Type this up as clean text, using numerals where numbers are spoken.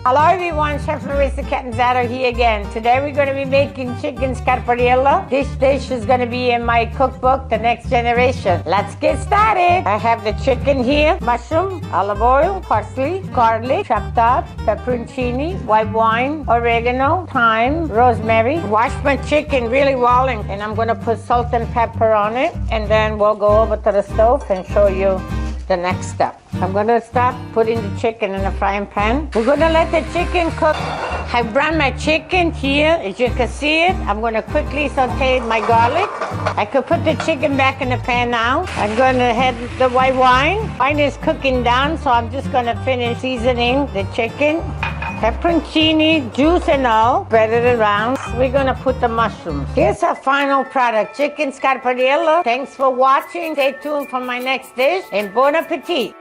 Hello everyone, Chef Marisa Catanzaro here again. Today we're going to be making chicken scarpariello. This dish is going to be in my cookbook, The Next Generation. Let's get started. I have the chicken here, mushroom, olive oil, parsley, garlic, chopped up, pepperoncini, white wine, oregano, thyme, rosemary. Wash my chicken really well and I'm going to put salt and pepper on it, and then we'll go over to the stove and show you the next step. I'm going to start putting the chicken in a frying pan. We're going to let the chicken cook. I've browned my chicken here. As you can see it, I'm going to quickly saute my garlic. I could put the chicken back in the pan now. I'm going to add the white wine. Wine is cooking down, so I'm just going to finish seasoning the chicken. Pepperoncini, juice and all, spread it around. We're gonna put the mushrooms. Here's our final product, chicken scarpariello. Thanks for watching. Stay tuned for my next dish, and bon appetit.